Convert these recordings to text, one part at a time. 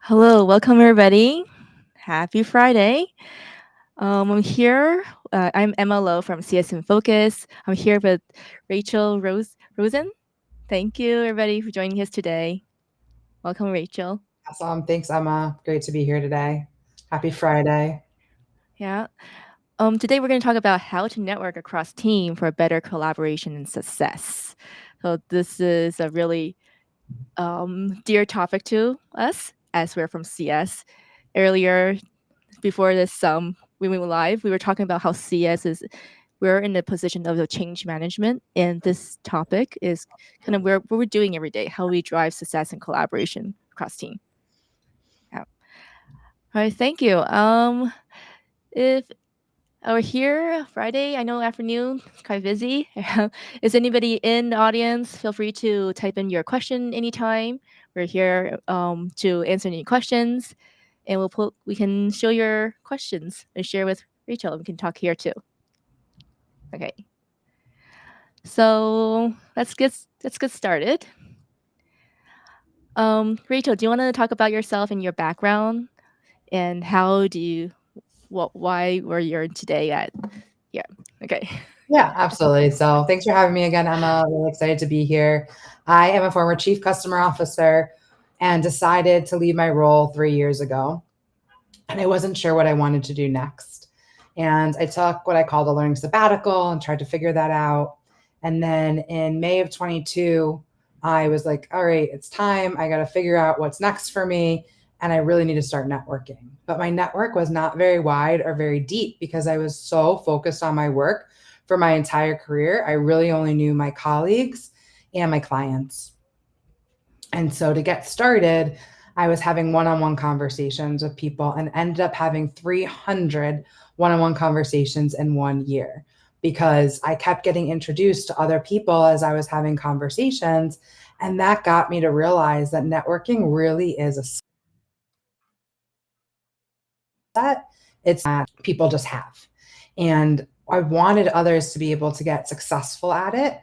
Hello, welcome everybody. Happy Friday. I'm here. I'm Emma Lowe from CS in Focus. I'm here with Rachel Rosen. Thank you, everybody, for joining us today. Welcome, Rachel. Awesome. Thanks, Emma. Great to be here today. Happy Friday. Yeah. Today we're going to talk about how to network across team for better collaboration and success. So this is a really dear topic to us as we're from CS. Earlier, before this we went live, we were talking about how CS is we're in the position of the change management, and this topic is kind of what we're doing every day, how we drive success and collaboration across team. Yeah. All right, thank you. If we're here Friday, I know afternoon, it's quite busy. Is anybody in the audience? Feel free to type in your question anytime. We're here to answer any questions, and we can show your questions and share with Rachel. We can talk here too. Okay. So let's get started. Rachel, do you want to talk about yourself and your background and why were you today at? Yeah. Okay. Yeah, absolutely. So thanks for having me again, Emma. Really excited to be here. I am a former chief customer officer and decided to leave my role 3 years ago. And I wasn't sure what I wanted to do next. And I took what I called a learning sabbatical and tried to figure that out. And then in May of 22, I was like, all right, it's time. I got to figure out what's next for me. And I really need to start networking. But my network was not very wide or very deep because I was so focused on my work for my entire career. I really only knew my colleagues and my clients. And so to get started, I was having one on one conversations with people and ended up having 300 one on one conversations in 1 year because I kept getting introduced to other people as I was having conversations. And that got me to realize that networking really is a set, it's that people just have. And I wanted others to be able to get successful at it.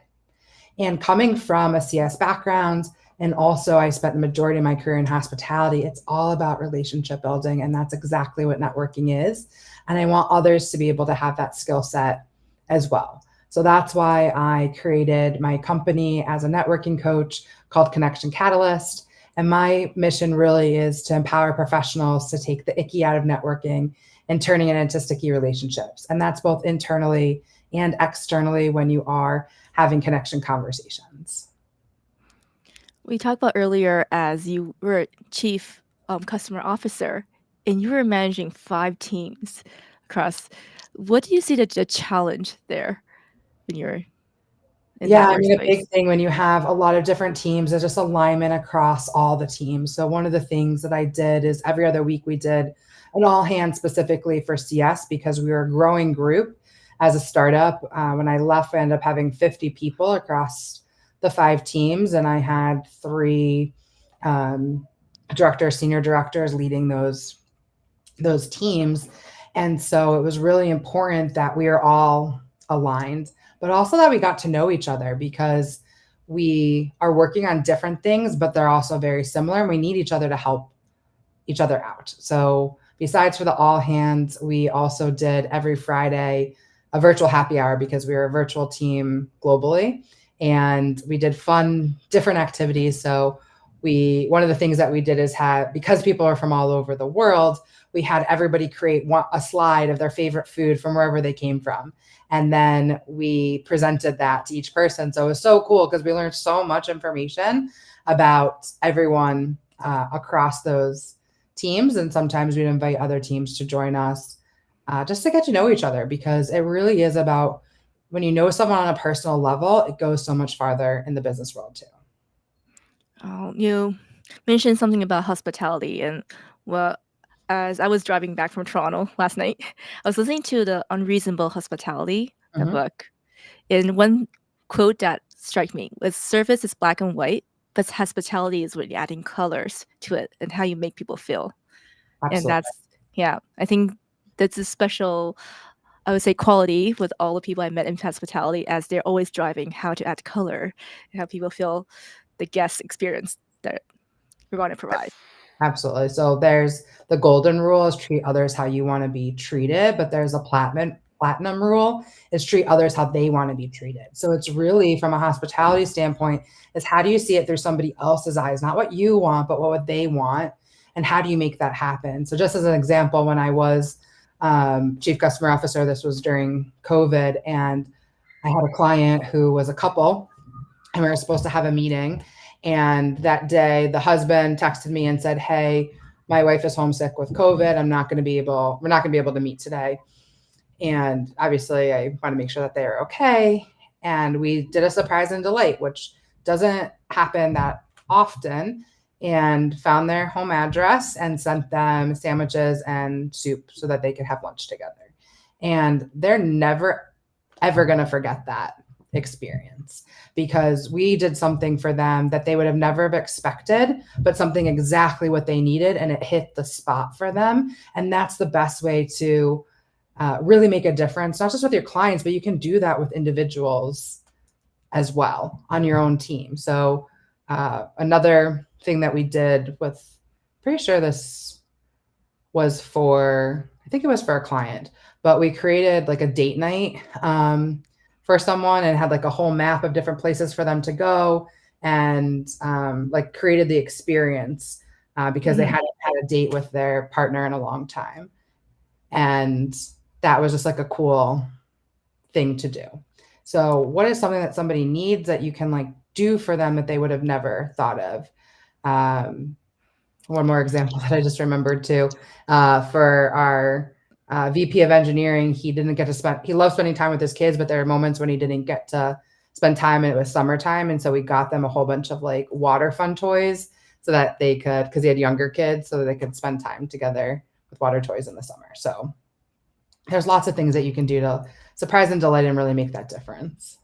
And coming from a CS background, and also I spent the majority of my career in hospitality, it's all about relationship building. And that's exactly what networking is. And I want others to be able to have that skill set as well. So that's why I created my company as a networking coach called Connection Catalyst. And my mission really is to empower professionals to take the icky out of networking and turning it into sticky relationships. And that's both internally and externally when you are having connection conversations. We talked about earlier as you were chief customer officer, and you were managing 5 teams across. What do you see the challenge there when you're in Yeah, that I mean, a big workspace? thing when you have a lot of different teams is just alignment across all the teams. So one of the things that I did is every other week we did an all hands specifically for CS because we were a growing group as a startup. When I left, I ended up having 50 people across the 5 teams, and I had 3 um, directors, senior directors leading those teams. And so it was really important that we are all aligned, but also that we got to know each other because we are working on different things, but they're also very similar and we need each other to help each other out. So besides for the all hands, we also did every Friday a virtual happy hour because we were a virtual team globally, and we did fun different activities. So we one of the things that we did is have, because people are from all over the world, we had everybody create a slide of their favorite food from wherever they came from, and then we presented that to each person. So it was so cool because we learned so much information about everyone across those teams. And sometimes we'd invite other teams to join us just to get to know each other because it really is about when you know someone on a personal level, it goes so much farther in the business world too. You mentioned something about hospitality, and well, as I was driving back from Toronto last night, I was listening to the Unreasonable Hospitality, the Mm-hmm. book. And one quote that struck me was surface is black and white, but hospitality is when you're adding colors to it and how you make people feel. And Absolutely. that's yeah, I think that's a special, I would say, quality with all the people I met in hospitality, as they're always driving how to add color and how people feel the guest experience that we're going to provide. Absolutely. So there's the golden rule is treat others how you want to be treated, but there's a platinum rule is treat others how they want to be treated. So it's really from a hospitality standpoint is how do you see it through somebody else's eyes, not what you want, but what would they want, and how do you make that happen? So just as an example, when I was chief customer officer, this was during COVID, and I had a client who was a couple, and we were supposed to have a meeting. And that day, the husband texted me and said, "Hey, my wife is homesick with COVID. We're not going to be able to meet today." And obviously, I want to make sure that they're okay. And we did a surprise and delight, which doesn't happen that often, and found their home address and sent them sandwiches and soup so that they could have lunch together. And they're never, ever going to forget that experience because we did something for them that they would have never have expected, but something exactly what they needed, and it hit the spot for them. And that's the best way to really make a difference, not just with your clients, but you can do that with individuals as well on your own team. So another thing that we did with, pretty sure this was for, I think it was for a client, but we created like a date night for someone and had like a whole map of different places for them to go, and like created the experience because they Mhm. hadn't had a date with their partner in a long time. And that was just like a cool thing to do. So what is something that somebody needs that you can like do for them that they would have never thought of? Um, One more example that I just remembered too, for our VP of engineering, he loved spending time with his kids, but there are moments when he didn't get to spend time, and it was summertime. And so we got them a whole bunch of like water fun toys so that they could, because he had younger kids, so that they could spend time together with water toys in the summer. So there's lots of things that you can do to surprise and delight and really make that difference.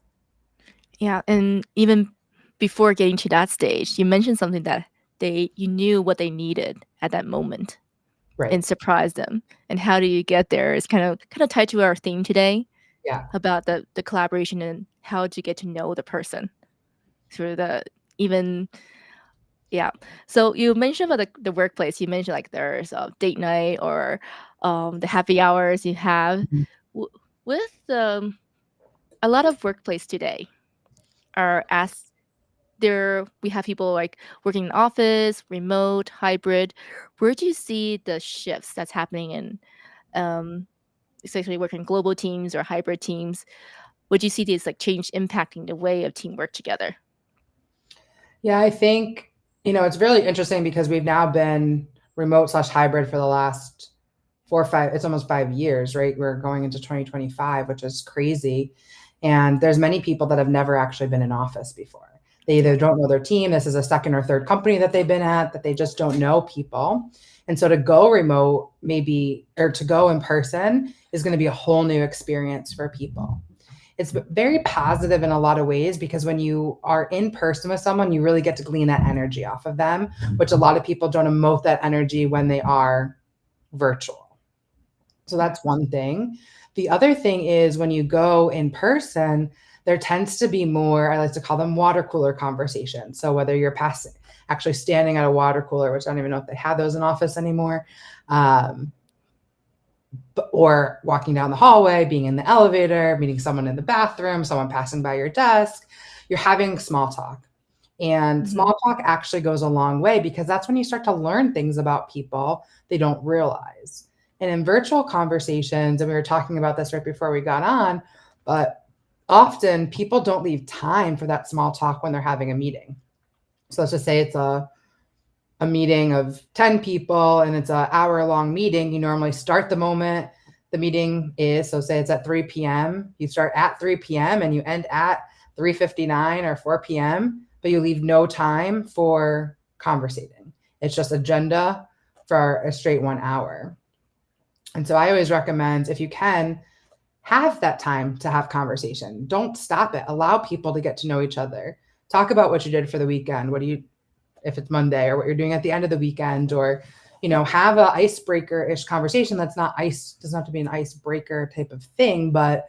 Yeah, and even before getting to that stage, you mentioned something that you knew what they needed at that moment Right. and surprised them. And how do you get there is kind of tied to our theme today Yeah. about the collaboration and how to get to know the person through the even yeah. So you mentioned about the workplace. You mentioned like there's a date night or the happy hours you have Mhm. w- with a lot of workplace today are asked there we have people like working in office, remote, hybrid. Where do you see the shifts that's happening in um, especially working global teams or hybrid teams? Would you see these like change impacting the way of teamwork together? Yeah, I think, it's really interesting because we've now been remote/hybrid for the last 4 or 5, it's almost 5 years, right? We're going into 2025, which is crazy. And there's many people that have never actually been in office before. They either Yeah. don't know their team, this is a second or third company that they've been at, that they just don't know people. And so to go remote, maybe, or to go in person is going to be a whole new experience for people. It's very positive in a lot of ways because when you are in person with someone, you really get to glean that energy off of them, which a lot of people don't emote that energy when they are virtual. So Yeah. that's one thing. The other thing is when you go in person, there tends to be more, I like to call them water cooler conversations. So whether you're passing, actually standing at a water cooler, which I don't even know if they have those in office anymore, um, or walking down the hallway, being in the elevator, meeting someone in the bathroom, someone passing by your desk, you're having small talk. And Mhm. small talk actually goes a long way because that's when you start to learn things about people they don't realize. And in virtual conversations, and we were talking about this right before we got on, but often people don't leave time for that small talk when they're having a meeting. So let's just say it's a meeting of 10 people and it's an hour long meeting. You normally start the moment the meeting is, so say it's at 3 p.m. You start at 3 p.m. and you end at 3:59 or 4 p.m., but you leave no time for conversating. It's just agenda for a straight 1 hour. And so I always recommend, if you can, have that time to have conversation. Don't stop it. Allow people to get to know each other. Talk about what you did for the weekend. What do you, if it's Monday, or what you're doing at the end of the weekend, or have a icebreaker-ish conversation. That's not ice, doesn't have to be an icebreaker type of thing, but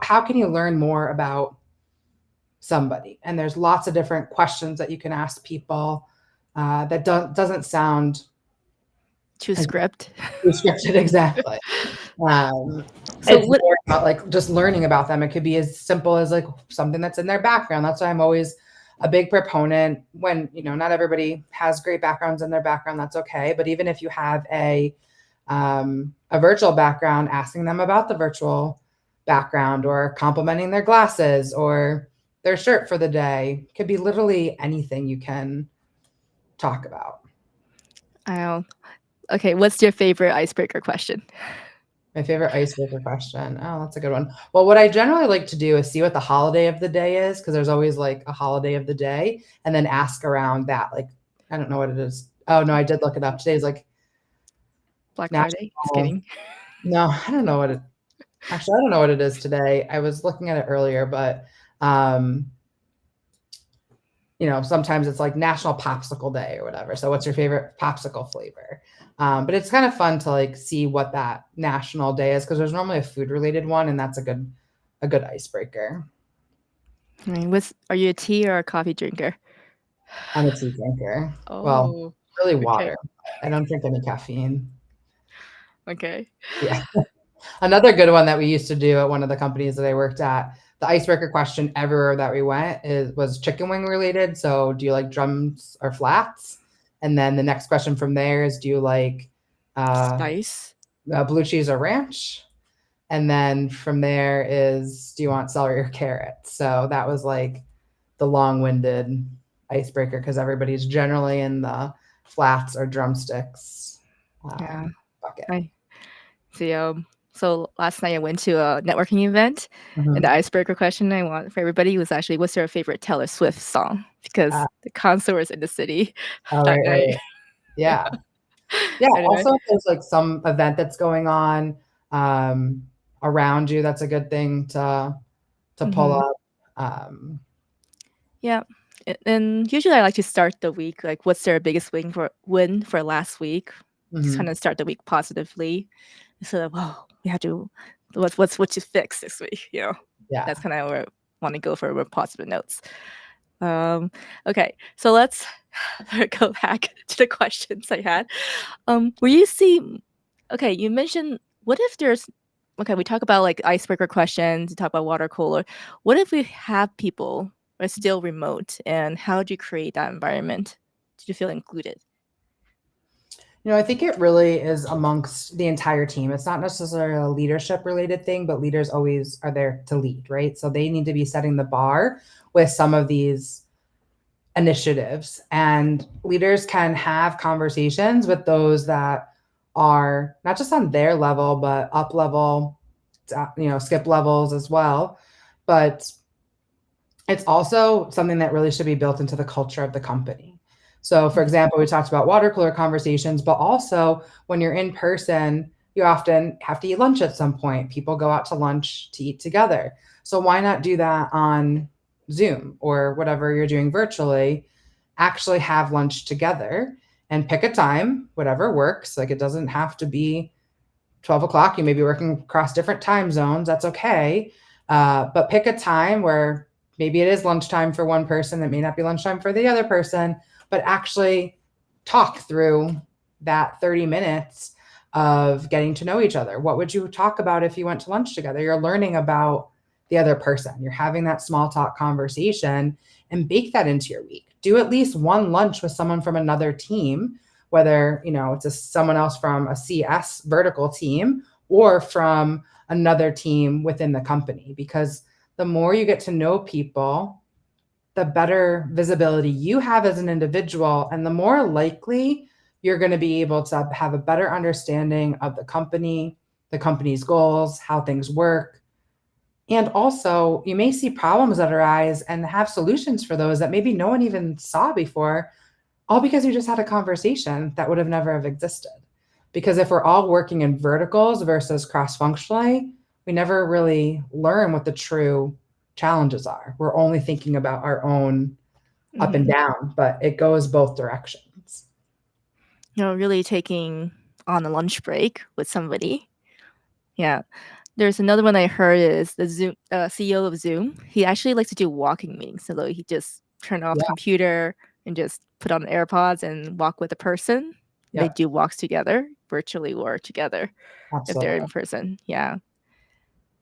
how can you learn more about somebody? And there's lots of different questions that you can ask people that doesn't sound To script. scripted exactly. So It's what more about like just learning about them. It could be as simple as like something that's in their background. That's why I'm always a big proponent when, not everybody has great backgrounds in their background. That's okay. But even if you have a virtual background, asking them about the virtual background or complimenting their glasses or their shirt for the day could be literally anything you can talk about. I okay, what's your favorite icebreaker question? My favorite icebreaker question. Oh, that's a good one. Well, what I generally like to do is see what the holiday of the day is, because there's always like a holiday of the day, and then ask around that. Like, I don't know what it is. Oh no, I did look it up. Today's like Black Friday? Just national. kidding. No, I don't know what it. Actually, I don't know what it is today. I was looking at it earlier, but um, sometimes it's like National Popsicle Day or whatever. So, what's your favorite popsicle flavor? But it's kind of fun to like see what that national day is, because there's normally a food related one, and that's a good icebreaker. I mean, are you a tea or a coffee drinker? I'm a tea drinker. Well, Oh, really okay. water. I don't drink any caffeine. Okay. Yeah. Another good one that we used to do at one of the companies that I worked at, the icebreaker question everywhere that we went was chicken wing related. So, do you like drums or flats? And then the next question from there is, do you like uh, Spice. blue cheese or ranch? And then from there is, do you want celery or carrots? So that was like the long-winded icebreaker, because everybody's generally in the flats or drumsticks Yeah. bucket. I see. So last night I went to a networking event, and the Mhm. icebreaker question I want for everybody was actually, "What's your favorite Taylor Swift song?" Because Uh, the concert was in the city oh, that right, night. right. Yeah. Yeah. Anyway. Also, if there's like some event that's going on um, around you, that's a good thing to pull Mhm. up. Um, Yeah. And usually I like to start the week, like, what's their biggest win for last week? Just mhm. kinda start the week positively instead of, "Oh, we have to what's what to fix this week," you know? Yeah. That's kinda where I wanna go for with positive notes. Um, okay, so let's go back to the questions I had. Were you see okay, you mentioned what if there's okay, we talk about like icebreaker questions, we talk about water cooler. What if we have people are still remote and how do you create that environment? Did you feel included? I think it really is amongst the entire team. It's not necessarily a leadership related thing, but leaders always are there to lead, right? So they need to be setting the bar with some of these initiatives. And leaders can have conversations with those that are not just on their level, but up level, skip levels as well. But it's also something that really should be built into the culture of the company. So, for Mhm. example, we talked about water cooler conversations, but also when you're in person, you often have to eat lunch at some point. People go out to lunch to eat together. So, why not do that on Zoom or whatever you're doing virtually? Actually have lunch together and pick a time, whatever works. Like, it doesn't have to be 12 o'clock. You may be working across different time zones. That's okay. But pick a time where maybe it is lunchtime for one person. It may not be lunchtime for the other person, but actually talk through that 30 minutes of getting to know each other. What would you talk about if you went to lunch together? You're learning about the other person. You're having that small talk conversation, and bake that into your week. Do at least one lunch with someone from another team, whether it's someone else from a CS vertical team or from another team within the company, because the more you get to know people, the better visibility you have as an individual, and the more likely you're going to be able to have a better understanding of the company's goals, how things work. And also, you may see problems that arise and have solutions for those that maybe no one even saw before, all because you just had a conversation that would have never have existed. Because if we're all working in verticals versus cross-functionally, we never really learn what the true challenges are. We're only thinking about our own up and Mhm. down, but it goes both directions. Really taking on a lunch break with somebody. Yeah. There's another one I heard is the Zoom CEO of Zoom. He actually likes to do walking meetings, so he just turn off the Yeah. computer, and just put on AirPods and walk with a person. They Yep, do walks together, virtually or together if they're absolutely. in person. Yeah.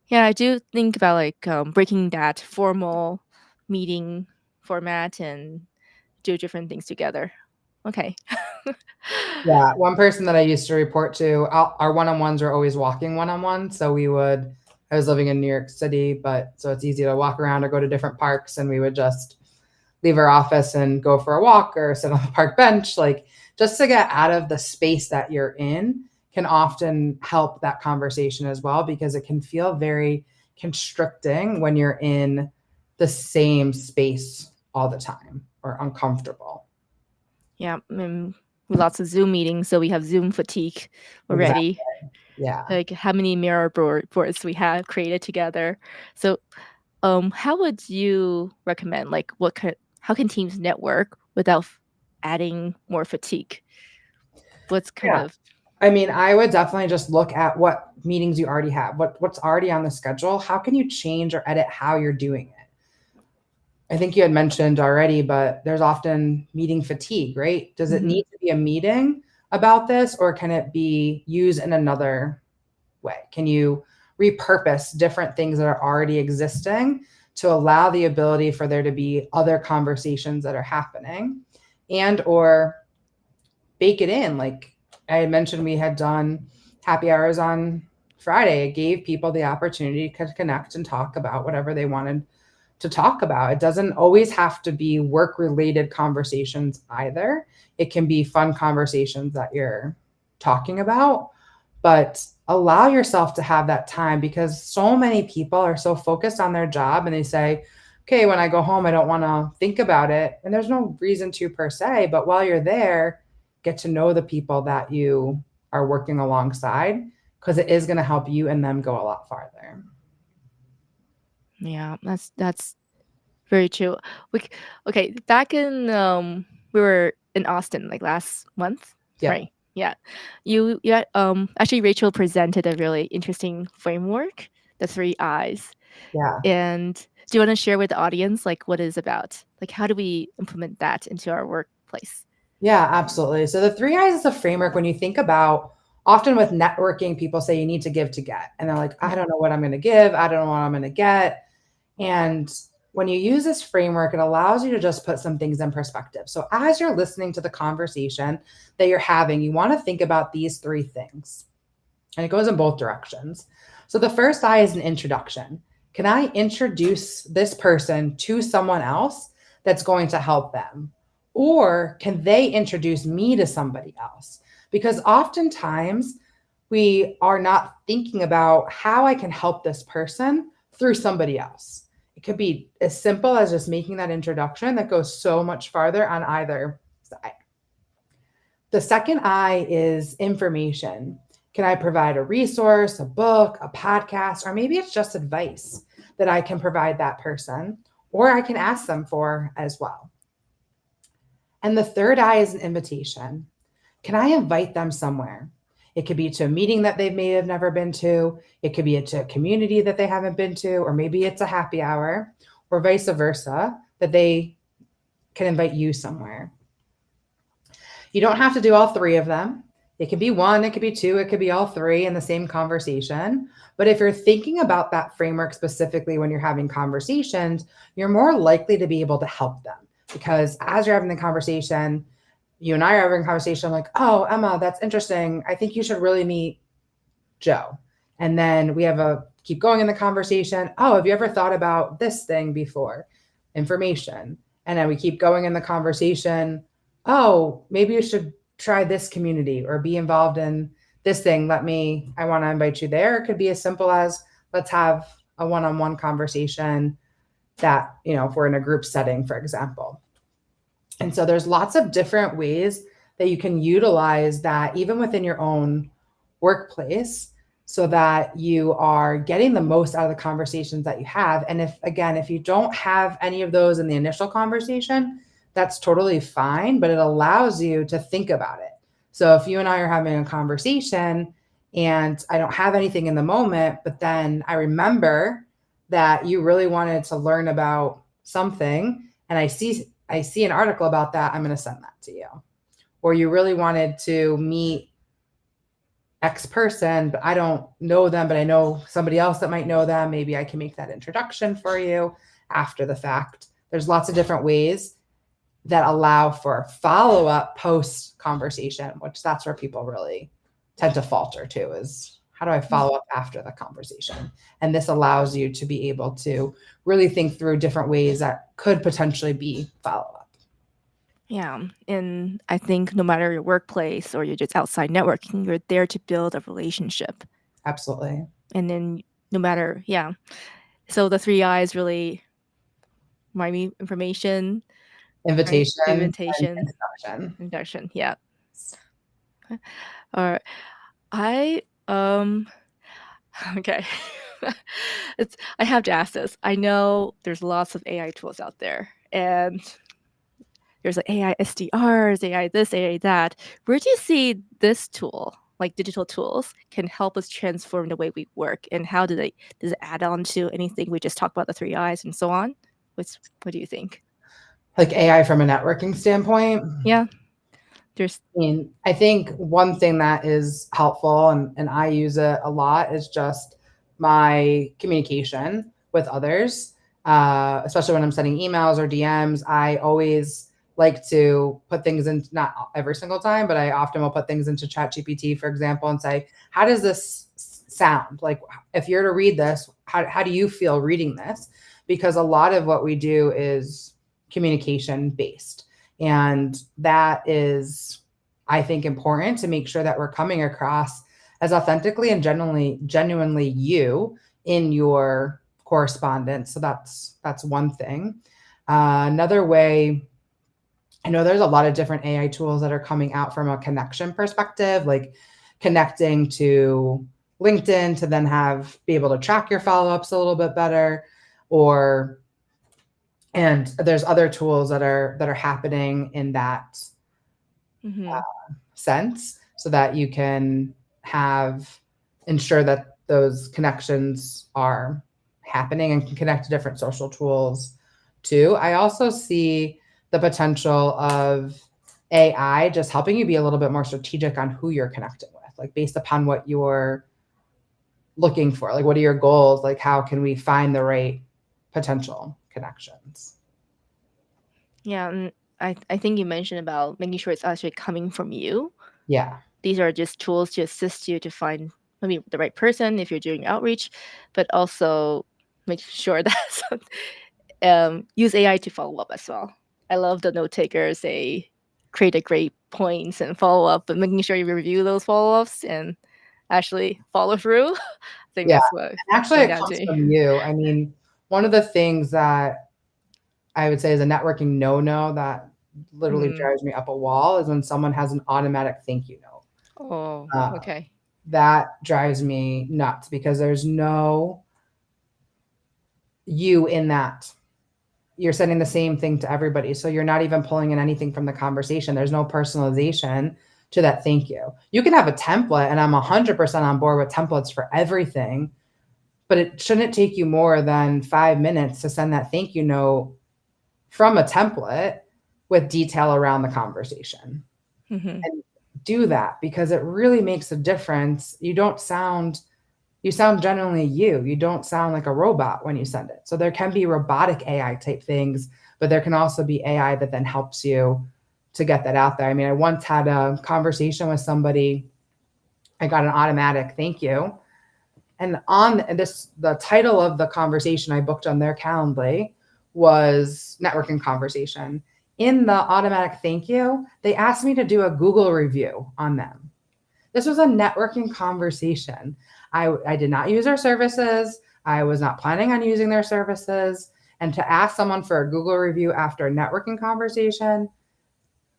Yeah, I do think about like breaking that formal meeting format and do different things together. Okay. Yeah, one person that I used to report to, our one-on-ones are always walking one-on-ones. So I was living in New York City, but so it's easy to walk around or go to different parks, and we would just leave our office and go for a walk or sit on the park bench, like just to get out of the space that you're in can often help that conversation as well, because it can feel very constricting when you're in the same space all the time or uncomfortable. Yeah, lots of Zoom meetings, so we have Zoom fatigue Exactly. already. Yeah. Like how many boards we have created together. So, how would you recommend? Like, how can teams network without adding more fatigue? What's kind Yeah. of I mean, I would definitely just look at what meetings you already have, what's already on the schedule. How can you change or edit how you're doing it? I think you had mentioned already, but there's often meeting fatigue, right? Does it Mhm. need to be a meeting about this, or can it be used in another way? Can you repurpose different things that are already existing to allow the ability for there to be other conversations that are happening, and or bake it in? Like I had mentioned, we had done happy hours on Friday. It gave people the opportunity to connect and talk about whatever they wanted to talk about. It doesn't always have to be work related conversations either. It can be fun conversations that you're talking about, but allow yourself to have that time, because so many people are so focused on their job and they say, okay, when I go home, I don't want to think about it. And there's no reason to per se, but while you're there, get to know the people that you are working alongside, because it is going to help you and them go a lot farther. yeah, that's very true. We okay, back in we were in Austin like last month, Yep. right? Yeah. Actually Rachel presented a really interesting framework, the 3 I's. Yeah. And do you want to share with the audience like what it is about? Like how do we implement that into our workplace? Yeah, absolutely. So the three I's is a framework. When you think about, often with networking, people say you need to give to get. And they're like, I Yeah. don't know what I'm going to give. I don't know what I'm going to get. And when you use this framework, it allows you to just put some things in perspective. So as you're listening to the conversation that you're having, you want to think about these three things. And it goes in both directions. So the first I is an introduction. Can I introduce this person to someone else that's going to help them? Or can they introduce me to somebody else? Because oftentimes we are not thinking about how I can help this person through somebody else. It could be as simple as just making that introduction that goes so much farther on either side. The second I is information. Can I provide a resource, a book, a podcast, or maybe it's just advice that I can provide that person, or I can ask them for as well? And the third I is an invitation. Can I invite them somewhere? It could be to a meeting that they may have never been to. It could be to a community that they haven't been to, or maybe it's a happy hour, or vice versa, that they can invite you somewhere. You don't have to do all three of them. It could be one, it could be two, it could be all three in the same conversation. But if you're thinking about that framework specifically when you're having conversations, you're more likely to be able to help them. Because as you're having the conversation, you and I are having a conversation like, oh, Emma, that's interesting. I think you should really meet Joe. And then we have a keep going in the conversation. Oh, have you ever thought about this thing before? Information. And then we keep going in the conversation. Oh, maybe you should try this community or be involved in this thing. I want to invite you there. It could be as simple as let's have a one on one conversation that, if we're in a group setting, for example. And so there's lots of different ways that you can utilize that even within your own workplace, so that you are getting the most out of the conversations that you have. And if you don't have any of those in the initial conversation, that's totally fine, but it allows you to think about it. So if you and I are having a conversation and I don't have anything in the moment, but then I remember that you really wanted to learn about something, and I see I see an article about that. I'm going to send that to you. Or you really wanted to meet X person, but I don't know them, but I know somebody else that might know them. Maybe I can make that introduction for you after the fact. There's lots of different ways that allow for follow up post conversation, which that's where people really tend to falter too, is how do I follow up after the conversation? And this allows you to be able to really think through different ways that could potentially be follow up. Yeah. And I think no matter your workplace or you're just outside networking, you're there to build a relationship. Absolutely. And then no matter, yeah. So the three I's really remind me information, right? Invitation and Invitation, introduction. induction. Yeah. Or I okay. I have to ask this. I know there's lots of AI tools out there, and there's like AI SDRs, AI this, AI that. Where do you see this tool, like digital tools, can help us transform the way we work, and how does it add on to anything we just talked about, the three I's and so on? What do you think? Like AI from a networking standpoint. Yeah, there's I think one thing that is helpful, and I use it a lot, is just my communication with others, especially when I'm sending emails or DMs. I always like to put things in, not every single time, but I often will put things into ChatGPT, for example, and say, how does this sound? Like, if you're to read this, how do you feel reading this? Because a lot of what we do is communication based. And that is, I think, important to make sure that we're coming across as authentically and genuinely you in your correspondence. So that's one thing. Another way, I know there's a lot of different AI tools that are coming out from a connection perspective, like connecting to LinkedIn to then be able to track your follow-ups a little bit better, or and there's other tools that are happening in that mm-hmm. sense, so that you can ensure that those connections are happening and can connect to different social tools too. I also see the potential of AI just helping you be a little bit more strategic on who you're connecting with, like based upon what you're looking for. Like, what are your goals? Like, how can we find the right potential connections? Yeah, and I think you mentioned about making sure it's actually coming from you. Yeah. These are just tools to assist you to find maybe the right person if you're doing outreach, but also make sure that use AI to follow up as well. I love the note takers. They create a great points and follow up, but making sure you review those follow ups and actually follow through. I think Yeah. that's what Actually, comes it down comes to. from you. I mean, one of the things that I would say is a networking no-no that literally Mm. drives me up a wall is when someone has an automatic thank you note. Oh, Uh, okay. that drives me nuts because there's no you in that. You're sending the same thing to everybody. So you're not even pulling in anything from the conversation. There's no personalization to that thank you. You can have a template, and I'm 100% on board with templates for everything, but it shouldn't take you more than 5 minutes to send that thank you note from a template with detail around the conversation. Mm-hmm. And do that, because it really makes a difference. You sound genuinely you. You don't sound like a robot when you send it. So there can be robotic AI type things, but there can also be AI that then helps you to get that out there. I mean, I once had a conversation with somebody. I got an automatic thank you. And on this, the title of the conversation I booked on their Calendly was networking conversation. In the automatic thank you, they asked me to do a Google review on them. This was a networking conversation. I did not use their services. I was not planning on using their services. And to ask someone for a Google review after a networking conversation,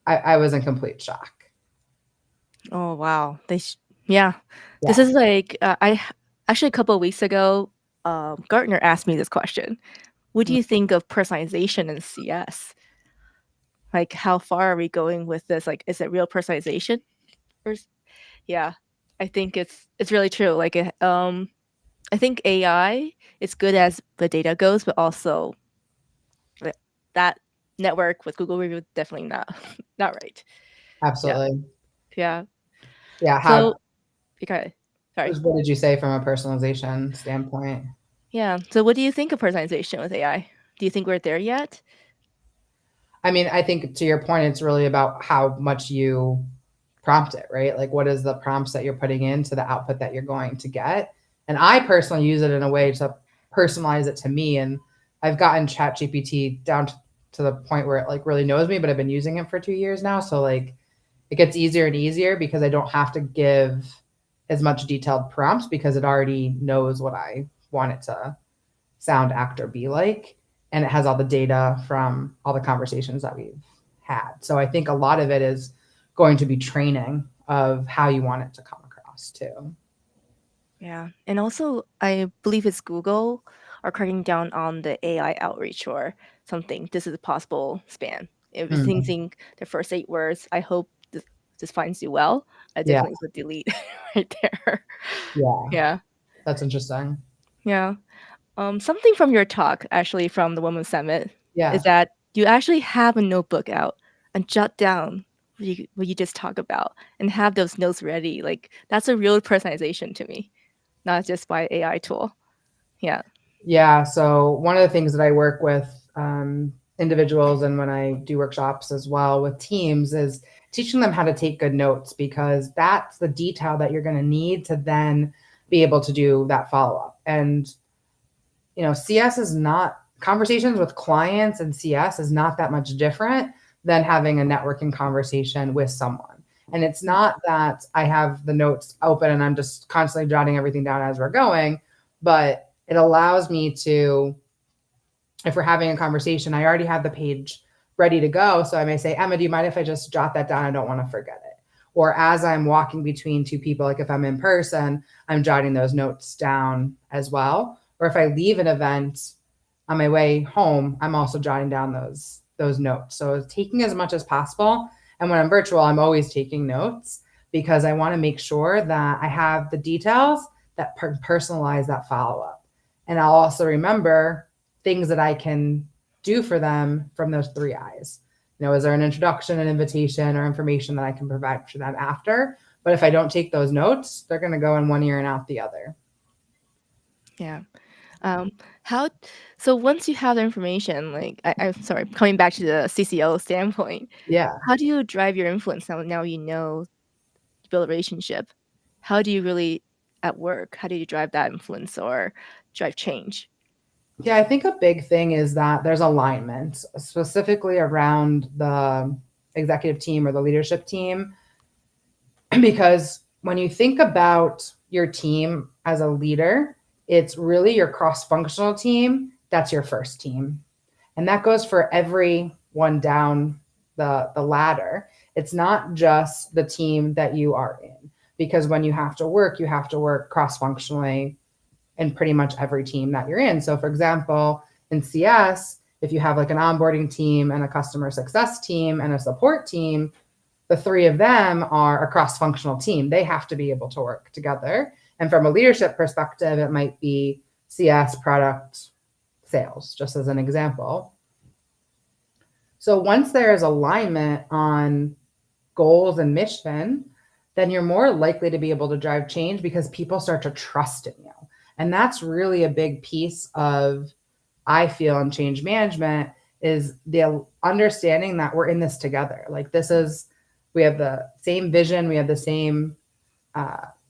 I was in complete shock. Oh wow. Yeah. This Yeah. is like actually a couple of weeks ago, Gartner asked me this question. What do you think of personalization in CS? Like, how far are we going with this? Like, is it real personalization? Or, yeah, I think it's really true. Like, I think AI is good as the data goes, but also that network with Google review, definitely not not right. Yeah. Absolutely. Yeah. Yeah. So okay. Sorry. What did you say from a personalization standpoint? Yeah. So what do you think of personalization with AI? Do you think we're there yet? I mean, I think to your point, it's really about how much you prompt it, right? Like, what is the prompts that you're putting into the output that you're going to get? And I personally use it in a way to personalize it to me. And I've gotten ChatGPT down to the point where it like really knows me, but I've been using it for 2 years now. So like it gets easier and easier because I don't have to give as much detailed prompts because it already knows what I want it to sound, act, or be like. And it has all the data from all the conversations that we've had. So I think a lot of it is going to be training of how you want it to come across too. Yeah. And also, I believe it's Google are cracking down on the AI outreach or something. This is a possible spam. If it's Mm, thinking the first 8 words, I hope this finds you well. I yeah, definitely would delete right there. yeah, Yeah. that's interesting. Yeah. Something from your talk, actually, from the Women's Summit, is Yeah, that you actually have a notebook out and jot down what you just talk about and have those notes ready. Like, that's a real personalization to me, not just by AI tool. Yeah. yeah. So one of the things that I work with individuals and when I do workshops as well with teams is teaching them how to take good notes because that's the detail that you're going to need to then be able to do that follow up. And CS is not conversations with clients and CS is not that much different than having a networking conversation with someone. And it's not that I have the notes open and I'm just constantly jotting everything down as we're going, but it allows me to, if we're having a conversation, I already have the page ready to go. So I may say, Emma, do you mind if I just jot that down? I don't want to forget it. Or as I'm walking between two people, like if I'm in person, I'm jotting those notes down as well. Or if I leave an event on my way home, I'm also jotting down those notes. So taking as much as possible. And when I'm virtual, I'm always taking notes because I want to make sure that I have the details that personalize that follow up. And I'll also remember things that I can do for them from those three eyes. Is there an introduction, an invitation, or information that I can provide for them after? But if I don't take those notes, they're going to go in one ear and out the other. Yeah. Um, how so once you have the information, like I'm sorry, coming back to the CCO standpoint, Yeah. how do you drive your influence now you know to build a relationship? How do you really at work, how do you drive that influence or drive change? Yeah, I think a big thing is that there's alignment, specifically around the executive team or the leadership team. Because when you think about your team as a leader, it's really your cross functional team. That's your first team. And that goes for everyone down the ladder. It's not just the team that you are in, because when you have to work cross functionally in pretty much every team that you're in. So, for example, in CS, if you have like an onboarding team and a customer success team and a support team, the three of them are a cross functional team. They have to be able to work together. And from a leadership perspective, it might be CS, product, sales, just as an example. So once there is alignment on goals and mission, then you're more likely to be able to drive change because people start to trust in you. And that's really a big piece of, I feel, in change management is the understanding that we're in this together. Like we have the same vision, we have the same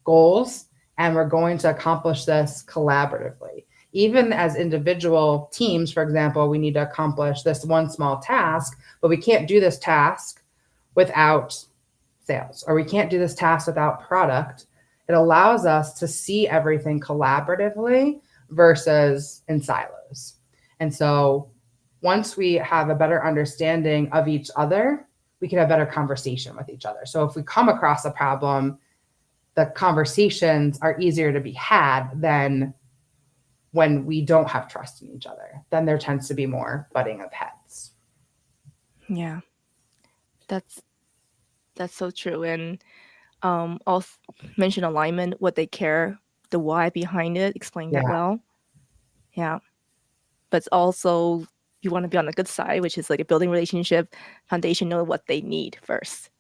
goals, and we're going to accomplish this collaboratively. Even as individual teams, for example, we need to accomplish this one small task, but we can't do this task without sales, or we can't do this task without product. It allows us to see everything collaboratively versus in silos. And so once we have a better understanding of each other, we can have better conversation with each other. So if we come across a problem, the conversations are easier to be had than when we don't have trust in each other. Then there tends to be more butting of heads. Yeah, that's that's so true. And also mention alignment, what they care, the why behind it, explain that Yeah. well. Yeah. But it's also you want to be on the good side, which is like a building relationship foundation, know what they need first. So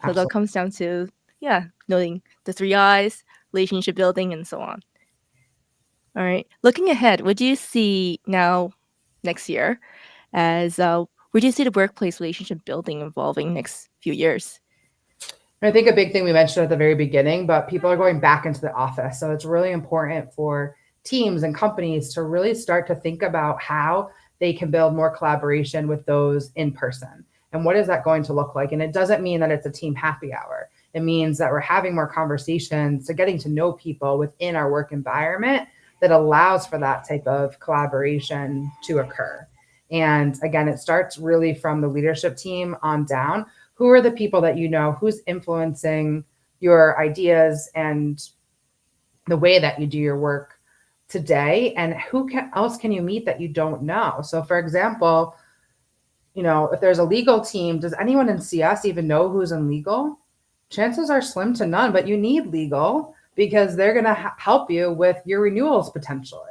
that Absolutely. comes down to, yeah, knowing the three I's, relationship building, and so on. All right. Looking ahead, what do you see now next year as where do you see the workplace relationship building evolving next few years? I think a big thing we mentioned at the very beginning, but people are going back into the office. So it's really important for teams and companies to really start to think about how they can build more collaboration with those in person. And what is that going to look like? And it doesn't mean that it's a team happy hour. It means that we're having more conversations, so getting to know people within our work environment that allows for that type of collaboration to occur. And again, it starts really from the leadership team on down. Who are the people that you know, who's influencing your ideas and the way that you do your work today, and else can you meet that you don't know? So for example, if there's a legal team, does anyone in CS even know who's in legal? Chances are slim to none, but you need legal because they're going to help you with your renewals potentially.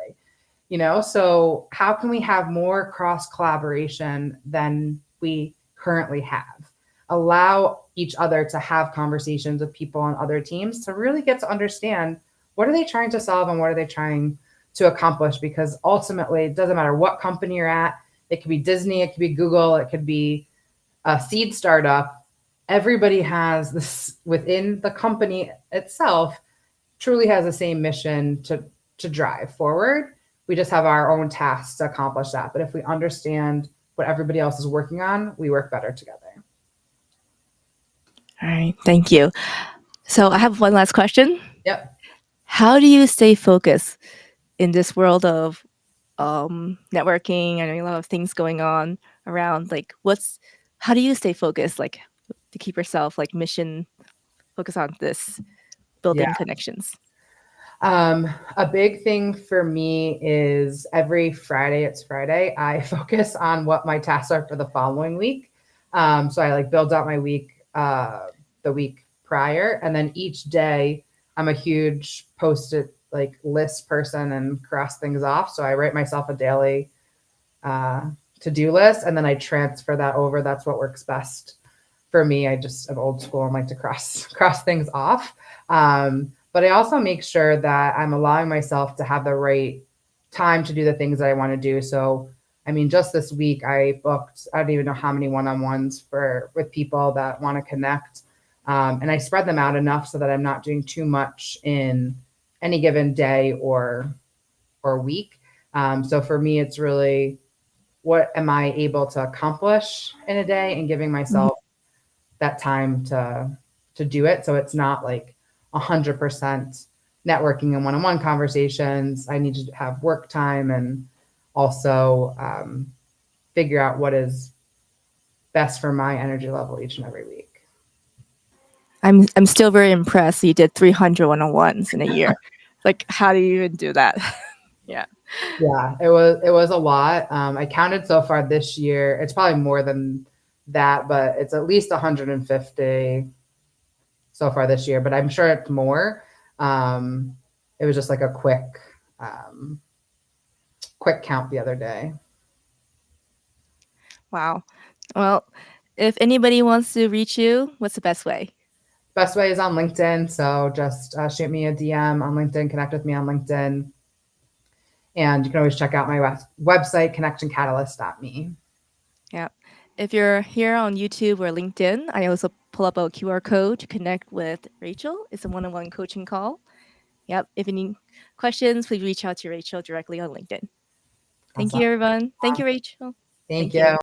So how can we have more cross collaboration than we currently have? Allow each other to have conversations with people on other teams to really get to understand what are they trying to solve and what are they trying to accomplish, because ultimately it doesn't matter what company you're at. It could be Disney, it could be Google, it could be a seed startup. Everybody has this within the company itself, truly has the same mission to drive forward. We just have our own tasks to accomplish that. But if we understand what everybody else is working on, we work better together. All right. Thank you. So I have one last question. Yep. How do you stay focused in this world of networking and a lot of things going on around? Like, how do you stay focused, like, to keep yourself like mission focus on this Yeah. building connections? A big thing for me is every Friday, it's Friday, I focus on what my tasks are for the following week. So I like build out my week the week prior, and then each day I'm a huge post-it like list person and cross things off. So I write myself a daily to-do list, and then I transfer that over. That's what works best for me. I'm old school and like to cross things off. But I also make sure that I'm allowing myself to have the right time to do the things that I want to do. So, I mean, just this week I booked, I don't even know how many one-on-ones with people that want to connect. And I spread them out enough so that I'm not doing too much in any given day or week. So for me, it's really what am I able to accomplish in a day and giving myself that time to do it. So it's not like 100% networking and one-on-one conversations. I need to have work time and also figure out what is best for my energy level each and every week. I'm still very impressed. You did 300 one-on-ones in a year. Like, how do you even do that? Yeah. Yeah, it was a lot. I counted so far this year. It's probably more than that, but it's at least 150 so far this year. But I'm sure it's more. It was just like a quick count the other day. Wow. Well, if anybody wants to reach you, what's the best way? Best way is on LinkedIn. So just shoot me a DM on LinkedIn, connect with me on LinkedIn. And you can always check out my website, connectioncatalyst.me. Yeah. If you're here on YouTube or LinkedIn, I also pull up a QR code to connect with Rachel. It's a one-on-one coaching call. Yep. If you need questions, please reach out to Rachel directly on LinkedIn. Thank Awesome. you, everyone. Thank you, Rachel. Thank Thank you. you.